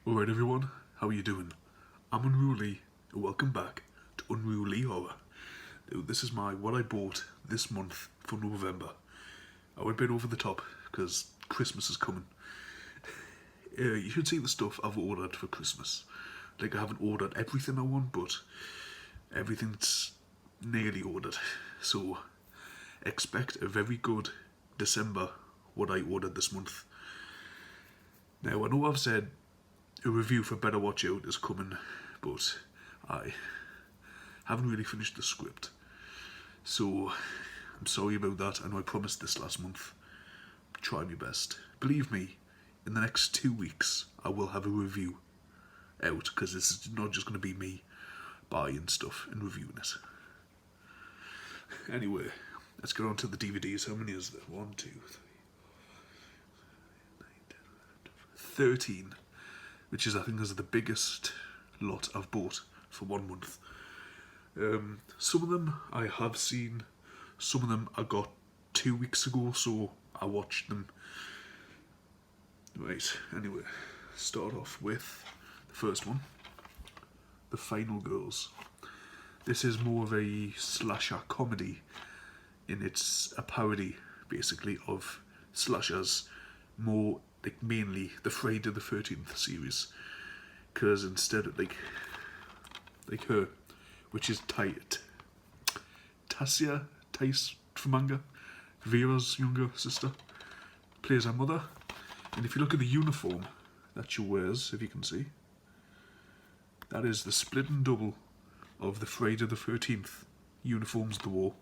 Alright everyone, how are you doing? I'm Unruly, and welcome back to Unruly Horror. Now, this is what I bought this month for November. I went a bit over the top, because Christmas is coming. You should see the stuff I've ordered for Christmas. Like, I haven't ordered everything I want, but everything's nearly ordered. So, expect a very good December, what I ordered this month. Now, I know I've said a review for Better Watch Out is coming, but I haven't really finished the script. So, I'm sorry about that. I know I promised this last month. Try my best. Believe me, in the next 2 weeks, I will have a review out, because it's not just going to be me buying stuff and reviewing it. Anyway, let's get on to the DVDs. How many is there? 1, 2, 3, 9, 10, 13. Which is, I think, is the biggest lot I've bought for 1 month. Some of them I have seen, some of them I got 2 weeks ago, so I watched them. Right, anyway, start off with the first one, The Final Girls. This is more of a slasher comedy, and it's a parody, basically, of slashers, more like mainly the Friday the 13th series, because instead of like her, which is Tasia from manga, Vera's younger sister, plays her mother, and if you look at the uniform that she wears, if you can see, that is the split and double of the Friday the 13th uniforms they wore.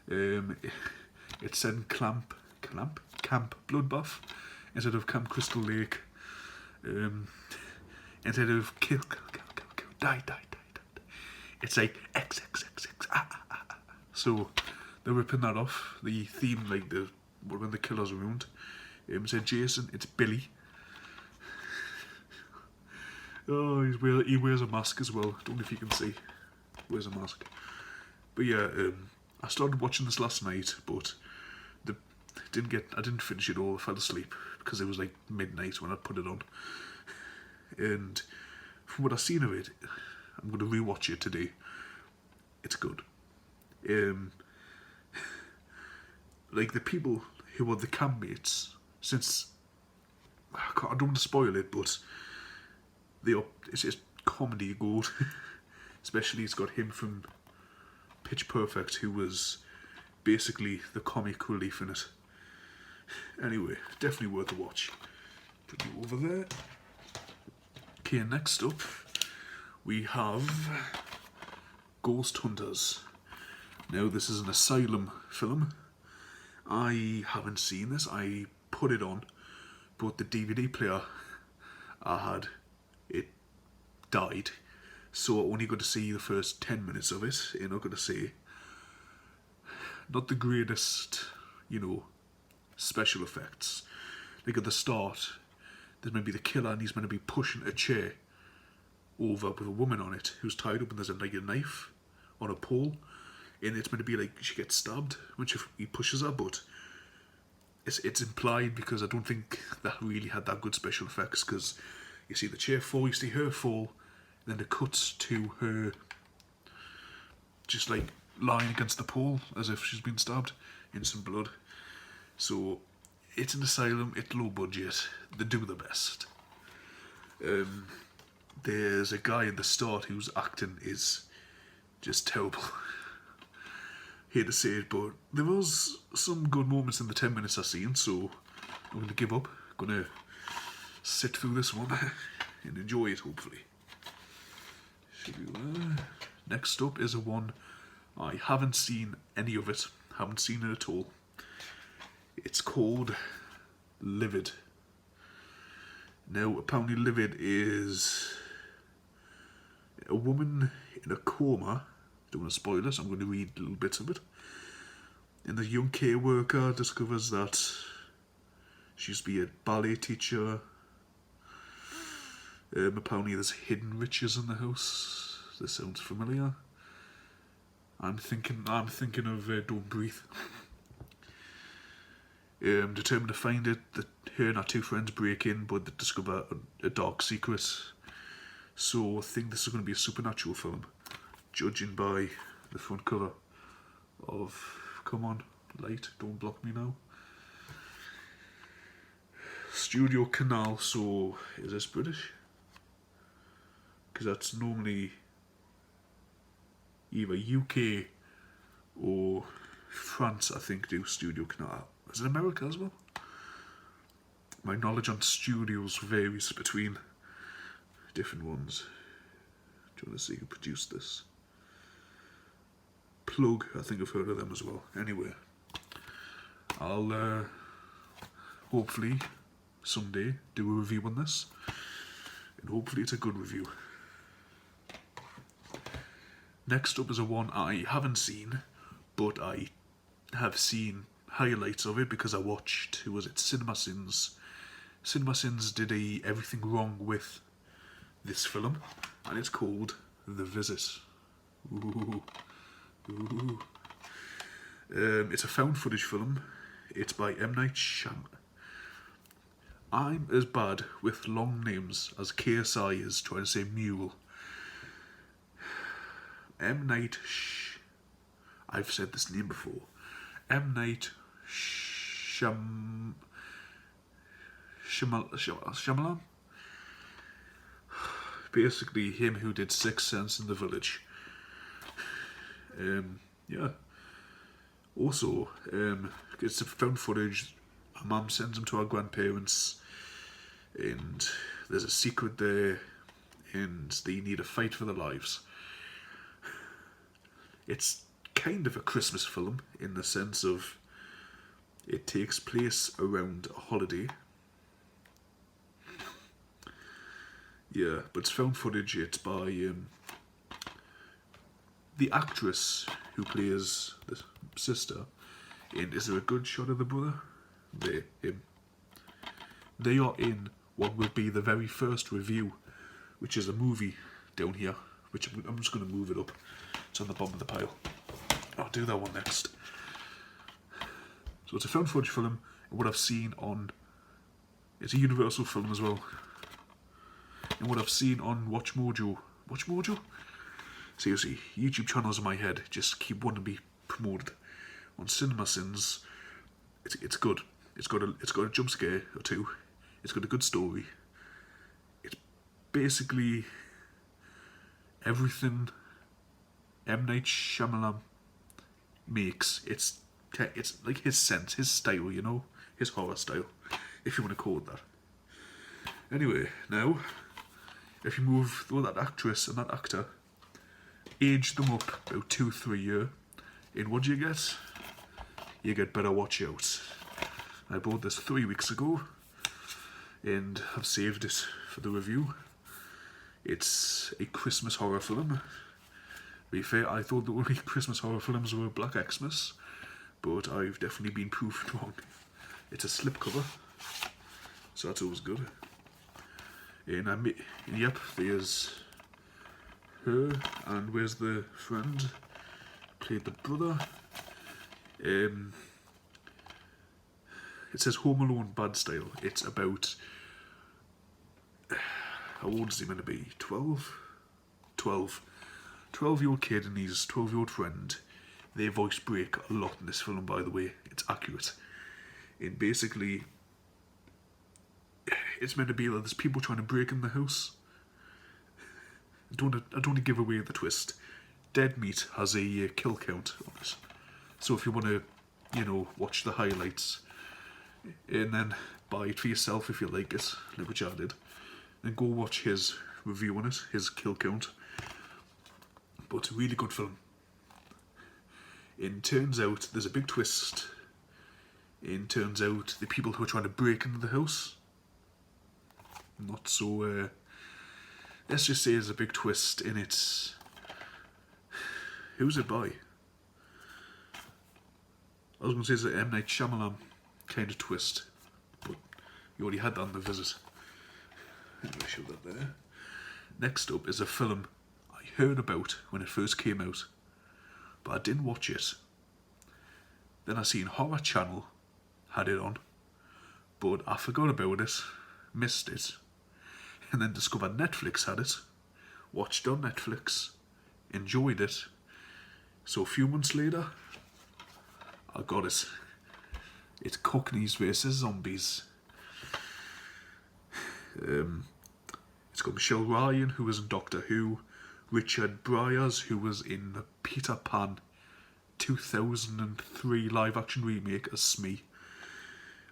It said Camp Bloodbath instead of Camp Crystal Lake, instead of kill, die. It's like XXXX. So they're ripping that off. The theme, like when the killer's around. Instead Jason, it's Billy. Oh, he wears a mask as well. Don't know if you can see. He wears a mask. But yeah, I started watching this last night, but I didn't finish it all. I fell asleep because it was like midnight when I put it on. And from what I've seen of it, I'm going to rewatch it today. It's good. Like the people who are the campmates, since I don't want to spoil it, but it's just comedy gold. Especially it's got him from Pitch Perfect, who was basically the comic relief in it. Anyway, definitely worth a watch. Put you over there. Okay, next up we have Ghost Hunters. Now this is an asylum film. I haven't seen this. I put it on, but the DVD player I had, it died. So I only got to see the first 10 minutes of it, and I got to say, not the greatest, special effects. Like at the start, there's meant to be the killer, and he's meant to be pushing a chair over with a woman on it who's tied up, and there's a knife on a pole, and it's meant to be like she gets stabbed when he pushes her, but it's implied, because I don't think that really had that good special effects, because you see the chair fall, you see her fall, and then it cuts to her just like lying against the pole as if she's been stabbed in some blood. So it's an asylum, it's low budget, they do the best. There's a guy at the start whose acting is just terrible. Hate to say it, but there was some good moments in the 10 minutes I've seen, so I'm going to give up. I'm going to sit through this one and enjoy it, hopefully. Next up is a one I haven't seen any of it, haven't seen it at all. It's called Livid. Now, apparently Livid is a woman in a coma. Don't want to spoil it, I'm going to read little bits of it. And the young care worker discovers that she used to be a ballet teacher. Apparently there's hidden riches in the house. This sounds familiar. I'm thinking of Don't Breathe. Determined to find it, her and her two friends break in, but they discover a dark secret. So I think this is going to be a supernatural film, judging by the front cover of, come on, light, don't block me now. Studio Canal, so is this British? Because that's normally either UK or France, I think, do Studio Canal. Is it America as well? My knowledge on studios varies between different ones. Do you want to see who produced this? Plug, I think I've heard of them as well. Anyway, I'll hopefully someday do a review on this, and hopefully it's a good review. Next up is a one I haven't seen, but I have seen highlights of it because I watched, who was it, CinemaSins. CinemaSins did a Everything Wrong With this film, and it's called The Visit. Ooh. Ooh. It's a found footage film. It's by M. Night Shyamalan. I'm as bad with long names as KSI is trying to say mule. M. Night I've said this name before. M. Night Shyamalan? Basically him who did Sixth Sense in The Village. Yeah. Also, it's a found footage. Our mum sends them to our grandparents, and there's a secret there, and they need a fight for their lives. It's kind of a Christmas film in the sense of it takes place around a holiday. Yeah, but it's found footage. It's by the actress who plays the sister. And is there a good shot of the brother? Him. They are in what will be the very first review, which is a movie down here, which I'm just going to move it up. It's on the bottom of the pile. I'll do that one next. So it's a found footage film, and what I've seen on... It's a Universal film as well. And what I've seen on Watch Mojo... Watch Mojo? Seriously, YouTube channels in my head just keep wanting to be promoted. On CinemaSins, it's good. It's got a jump scare or two. It's got a good story. It's basically everything M. Night Shyamalan makes. It's like his sense, his style, you know, his horror style, if you want to call it that. Anyway, now, if you move through that actress and that actor, age them up about 2-3 years, and what do you get? You get Better Watch Out. I bought this 3 weeks ago, and I've saved it for the review. It's a Christmas horror film. To be fair, I thought the only Christmas horror films were Black Xmas, but I've definitely been proved wrong. It's a slipcover, so that's always good. And yep, there's her, and where's the friend? Played the brother. It says Home Alone Bad Style. It's about... How old is he meant to be? 12? 12. 12-year-old kid and his 12-year-old friend. Their voice break a lot in this film, by the way. It's accurate. And basically, it's meant to be like there's people trying to break in the house. I don't want to give away the twist. Dead Meat has a kill count on it. So if you want to, you know, watch the highlights and then buy it for yourself if you like it, like which I did, then go watch his review on it, his kill count. But a really good film. It turns out there's a big twist. It turns out the people who are trying to break into the house, not so, let's just say there's a big twist in it. Who's it by? I was going to say it's an M. Night Shyamalan kind of twist, but you already had that on The Visit. Anyway, show that there. Next up is a film I heard about when it first came out, but I didn't watch it. Then I seen Horror Channel had it on, but I forgot about it, missed it, and then discovered Netflix had it, watched it on Netflix, enjoyed it. So a few months later, I got it. It's Cockneys versus Zombies. It's got Michelle Ryan, who was in Doctor Who, Richard Bryars, who was in the Peter Pan 2003 live-action remake as Smee,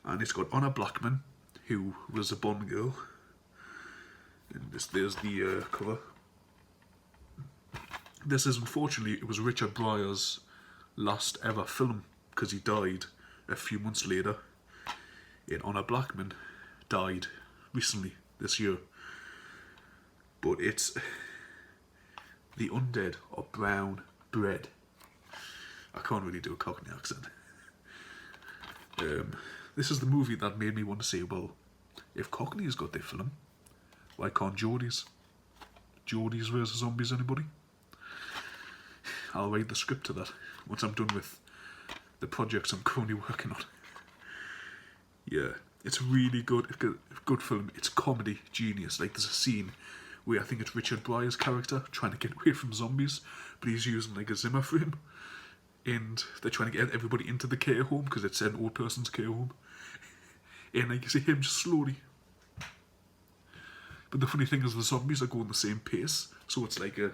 and it's got Honor Blackman, who was a Bond girl. And there's the cover. This is, unfortunately, it was Richard Bryars' last ever film, because he died a few months later. And Honor Blackman died recently, this year. But it's The Undead Are Brown Bread. I can't really do a Cockney accent. This is the movie that made me want to say, well, if Cockneys got their film, why can't Geordies? Geordies versus Zombies, anybody? I'll write the script to that once I'm done with the projects I'm currently working on. Yeah, it's really good film. It's comedy genius. Like, there's a scene where I think it's Richard Bryars' character trying to get away from zombies, but he's using like a Zimmer frame, and they're trying to get everybody into the care home because it's an old person's care home, and like you see him just slowly. But the funny thing is the zombies are going the same pace, so it's like a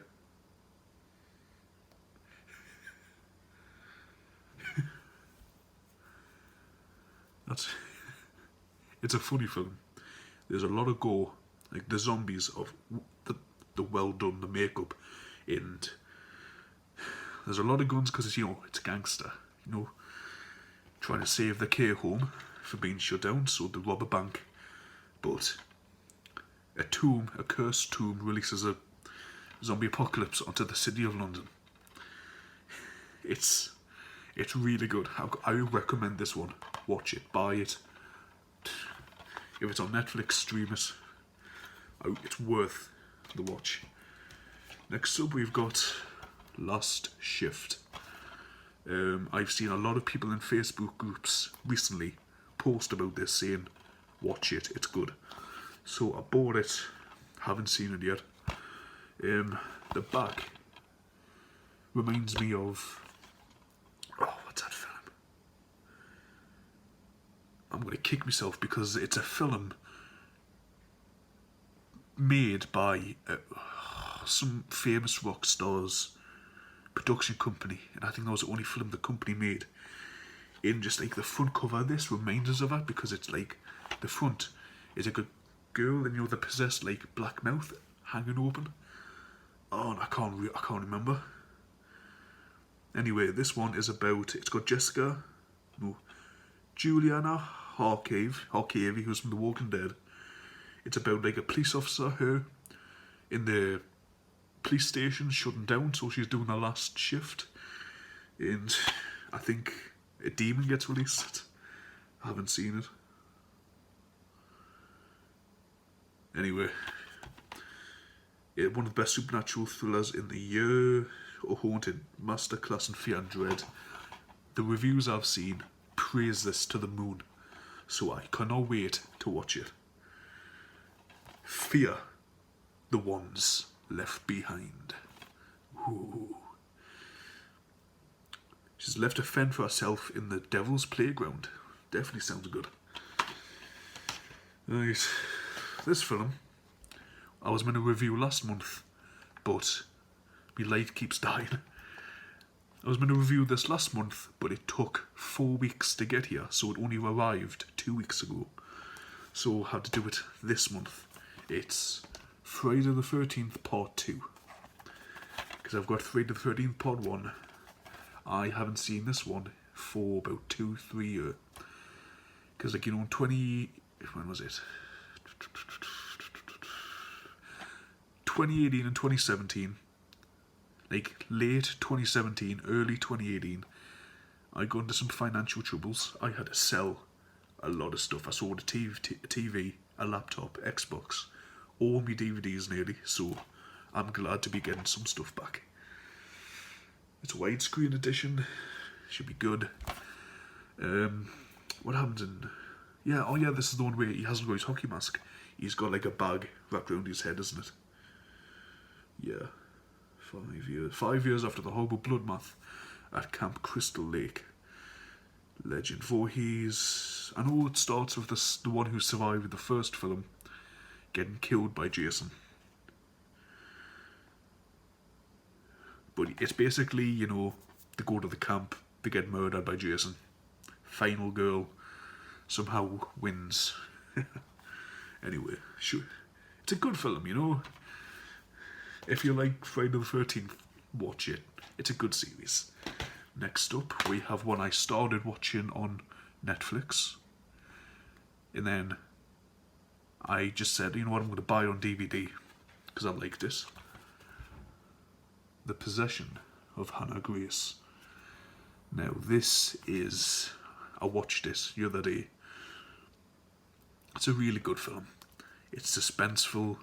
it's a funny film. There's a lot of gore, like the zombies of the well done, the makeup, and there's a lot of guns because it's, you know, it's gangster, you know, trying to save the care home from being shut down, so they rob a bank, but a cursed tomb releases a zombie apocalypse onto the city of London. It's really good. I recommend this one. Watch it, buy it. If it's on Netflix, stream it. It's worth the watch. Next up, we've got Last Shift. I've seen a lot of people in Facebook groups recently post about this, saying, watch it, it's good. So I bought it, haven't seen it yet. The back reminds me of, what's that film? I'm going to kick myself because it's a film made by some famous rock stars production company, and I think that was the only film the company made. And just like the front cover of this reminds us of that, because it's like the front is like a girl, and you know, the possessed like black mouth hanging open. Oh, and I can't remember. Anyway, this one is about, it's got Juliana Harkavy, who's from The Walking Dead. It's about like a police officer, her in the police station shutting down, so she's doing her last shift, and I think a demon gets released. I haven't seen it. Anyway, one of the best supernatural thrillers in the year, a haunted masterclass in fear and dread. The reviews I've seen praise this to the moon, so I cannot wait to watch it. Fear the ones left behind. Ooh. She's left to fend for herself in the devil's playground. Definitely sounds good. Right. This film I was meant to review last month, but my light keeps dying. I was meant to review this last month, but it took 4 weeks to get here, so it only arrived 2 weeks ago. So I had to do it this month. It's Friday the 13th Part 2. Because I've got Friday the 13th Part 1. I haven't seen this one for about 2-3 years. Because, like, you know, when was it? 2018 and 2017, like late 2017, early 2018, I got into some financial troubles. I had to sell a lot of stuff. I sold a TV, a laptop, Xbox, all my DVDs nearly, so I'm glad to be getting some stuff back. It's a widescreen edition, should be good. what happens in... Yeah, oh yeah, this is the one where he hasn't got his hockey mask. He's got like a bag wrapped around his head, isn't it? Yeah. 5 years. 5 years after the horrible bloodbath at Camp Crystal Lake. Legend. Voorhees. I know it starts with the one who survived the first film getting killed by Jason. But it's basically, you know, they go to the camp, they get murdered by Jason. Final girl somehow wins. Anyway, sure. It's a good film, you know. If you like Friday the 13th, watch it. It's a good series. Next up, we have one I started watching on Netflix. And then I just said, you know what, I'm going to buy it on DVD because I liked it. The Possession of Hannah Grace. Now, this is... I watched it the other day. It's a really good film. It's suspenseful.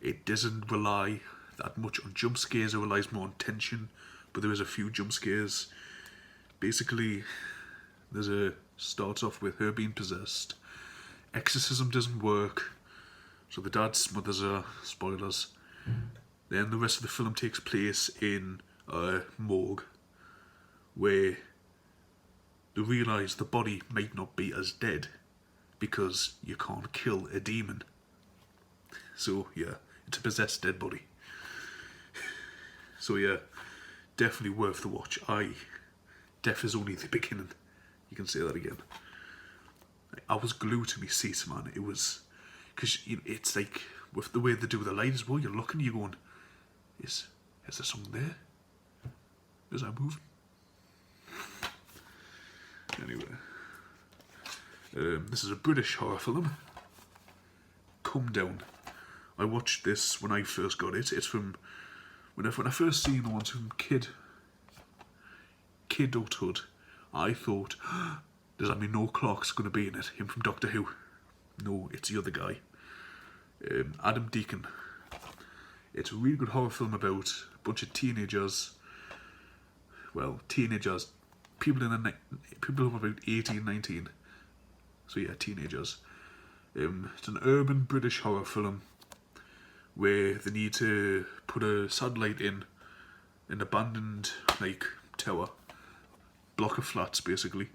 It doesn't rely that much on jump scares. It relies more on tension, but there is a few jump scares. Basically, starts off with her being possessed. Exorcism doesn't work, so the dad smothers her. Spoilers. Then the rest of the film takes place in a morgue, where they realise the body might not be as dead because you can't kill a demon. So yeah, it's a possessed dead body. So yeah, definitely worth the watch. Death is only the beginning. You can say that again. I was glued to my seat, man. It was, because it's like, with the way they do the light as well, you're looking, you're going, is there something there? Is that moving? Anyway, this is a British horror film. Come Down. I watched this when I first got it. It's from when I first seen the ones from kidulthood. I thought, does that mean Noel Clarke's going to be in it? Him from Doctor Who? No, it's the other guy, Adam Deacon. It's a really good horror film about a bunch of teenagers. Well, teenagers, people who are about 18, 19. So yeah, teenagers. It's an urban British horror film where they need to put a satellite in an abandoned like tower, block of flats basically,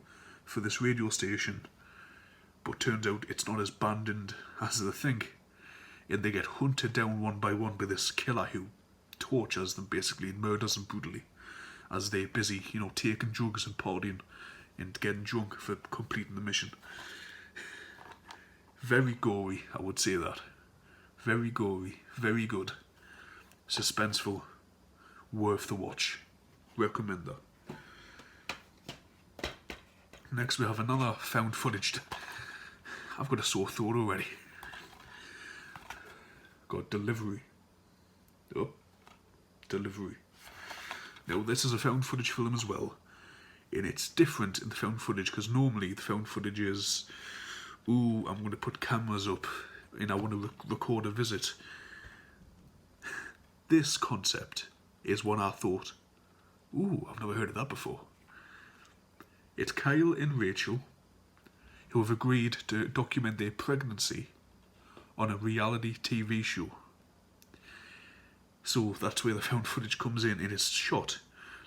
for this radio station. But turns out it's not as abandoned as they think, and they get hunted down one by one by this killer who tortures them basically and murders them brutally as they're busy, you know, taking drugs and partying and getting drunk for completing the mission. Very gory, I would say that. Very gory, very good. Suspenseful, worth the watch. Recommend that. Next we have another found footage. I've got a sore throat already. Got Delivery. Oh, Delivery. Now this is a found footage film as well. And it's different in the found footage because normally the found footage is, ooh, I'm going to put cameras up and I want to record a visit. This concept is one I thought, ooh, I've never heard of that before. It's Kyle and Rachel who have agreed to document their pregnancy on a reality TV show. So that's where the found footage comes in, and it's shot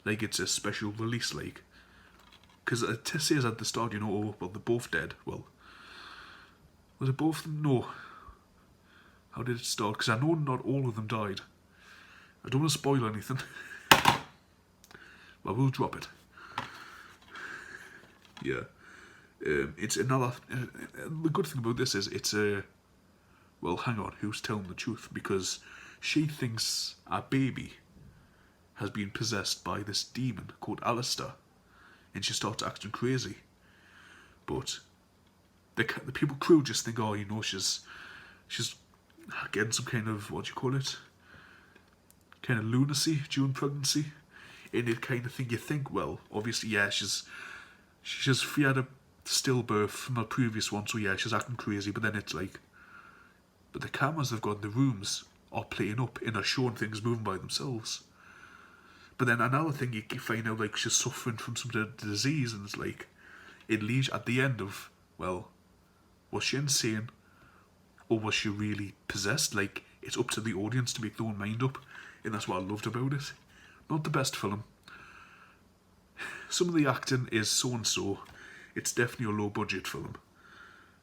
like it's a special release, like. Because it says at the start, you know, oh, well, they're both dead. Well, was it both? No. How did it start? Because I know not all of them died. I don't want to spoil anything. Well, we'll drop it. Yeah. It's another... the good thing about this is it's a... Well, hang on, who's telling the truth? Because she thinks our baby has been possessed by this demon called Alistair, and she starts acting crazy. But the people crew just think, oh, you know, she's getting some kind of, what do you call it? Kind of lunacy during pregnancy. And it kind of thing, you think, well, obviously, yeah, she had a stillbirth from a previous one, so yeah, she's acting crazy, but then it's like, but the cameras they've got in the rooms are playing up and are showing things moving by themselves. But then another thing, you find out like she's suffering from some disease, and it's like, it leaves at the end of, well, was she insane or was she really possessed? Like, it's up to the audience to make their own mind up, and that's what I loved about it. Not the best film. Some of the acting is so and so. It's definitely a low budget film.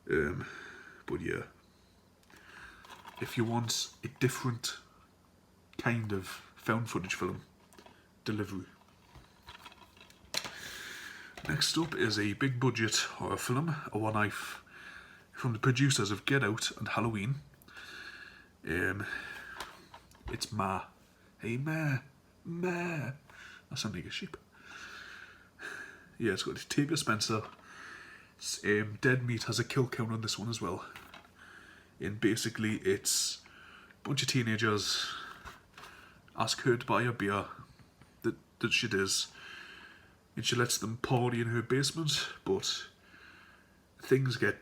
But yeah, if you want a different kind of found footage film, Delivery. Next up is a big budget horror film, a one-off from the producers of Get Out and Halloween. It's Ma. Hey Ma, Ma. That sounds like a sheep. Yeah, it's got Tavia Spencer. Dead Meat has a kill count on this one as well. And basically it's a bunch of teenagers ask her to buy a beer that she does, and she lets them party in her basement, but things get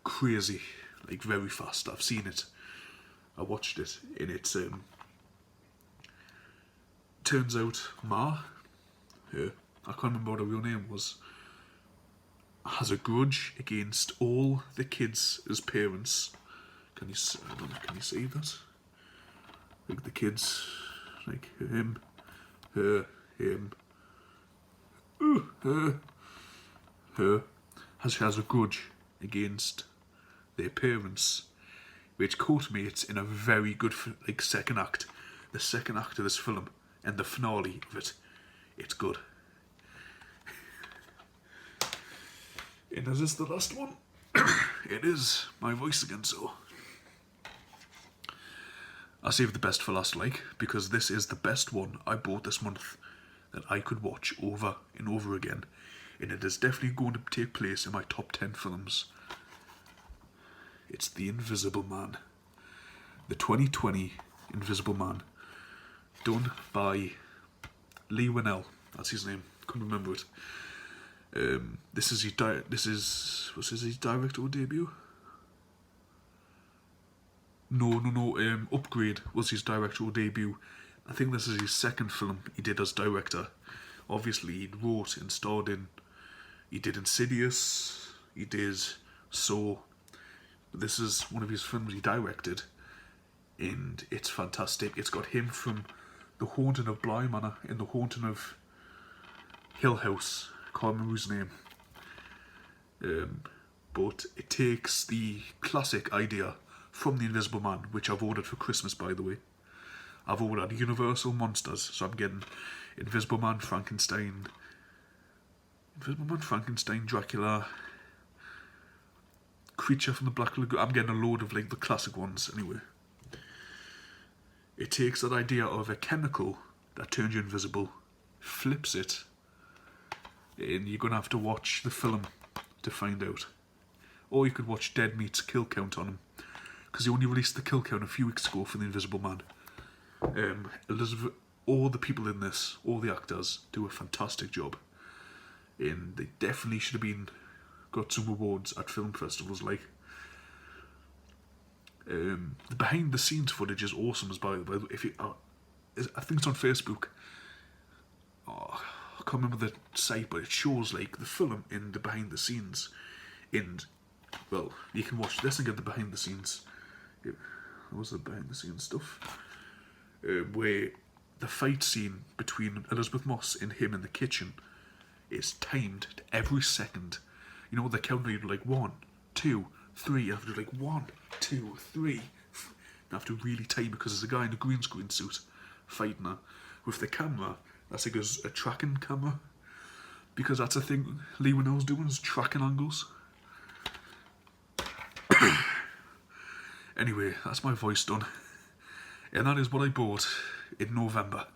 crazy, like very fast. I've seen it. I watched it, and it turns out Ma, her, I can't remember what her real name was, has a grudge against all the kids as parents. Can you see that? Like the kids, like him, her, him, her, has a grudge against their parents, which culminates in a very good second act. The second act of this film and the finale of it, it's good. And is this the last one? It is. My voice again, so I saved the best for last, because this is the best one I bought this month that I could watch over and over again, and it is definitely going to take place in my top 10 films. It's The Invisible Man. The 2020 Invisible Man. Done by Lee Winnell. That's his name. Couldn't remember it. Was this his directorial debut? No. Upgrade was his directorial debut. I think this is his second film he did as director. Obviously, he wrote and starred in. He did Insidious. He did Saw. This is one of his films he directed, and it's fantastic. It's got him from The Haunting of Bly Manor and The Haunting of Hill House. Can't remember his name. But it takes the classic idea from The Invisible Man, which I've ordered for Christmas, by the way. I've ordered Universal Monsters, so I'm getting Invisible Man, Frankenstein, Dracula, Creature from the Black Lagoon. I'm getting a load of the classic ones anyway. It takes that idea of a chemical that turns you invisible, flips it, and you're going to have to watch the film to find out. Or you could watch Dead Meat's kill count on him, because he only released the kill count a few weeks ago for The Invisible Man. Elizabeth, all the people in this, all the actors, do a fantastic job, and they definitely should have got some awards at film festivals. The behind the scenes footage is awesome as by the way. If you, I think it's on Facebook. I can't remember the site, but it shows the film in the behind the scenes, and well, you can watch this and get the behind the scenes. What was the behind the scenes stuff? Where the fight scene between Elizabeth Moss and him in the kitchen is timed to every second. You know, the counter, you do 1, 2, 3. You have to do 1, 2, 3. You have to really time it because there's a guy in a green screen suit fighting her. With the camera, that's a tracking camera, because that's a thing Lee Winnell's doing, is tracking angles. Anyway, that's my voice done. And that is what I bought in November.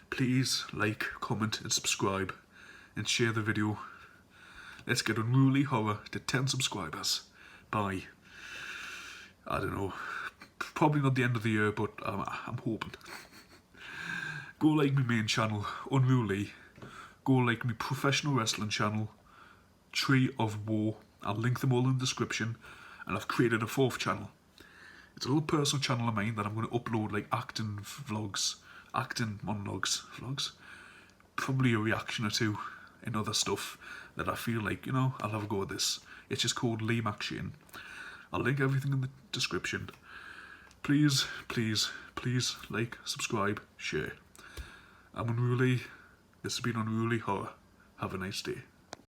Please like, comment and subscribe and share the video. Let's get Unruly Horror to 10 subscribers by, I don't know, probably not the end of the year, but I'm hoping. Go like my main channel, Unruly. Go like my professional wrestling channel, Tree of War. I'll link them all in the description. And I've created a 4th channel. It's a little personal channel of mine that I'm going to upload acting vlogs, acting monologues, vlogs, probably a reaction or two and other stuff. that I feel like, you know, I'll have a go at this. It's just called Lee McShane. I'll link everything in the description. Please, please, please like, subscribe, share. I'm Unruly. This has been Unruly Horror. Have a nice day.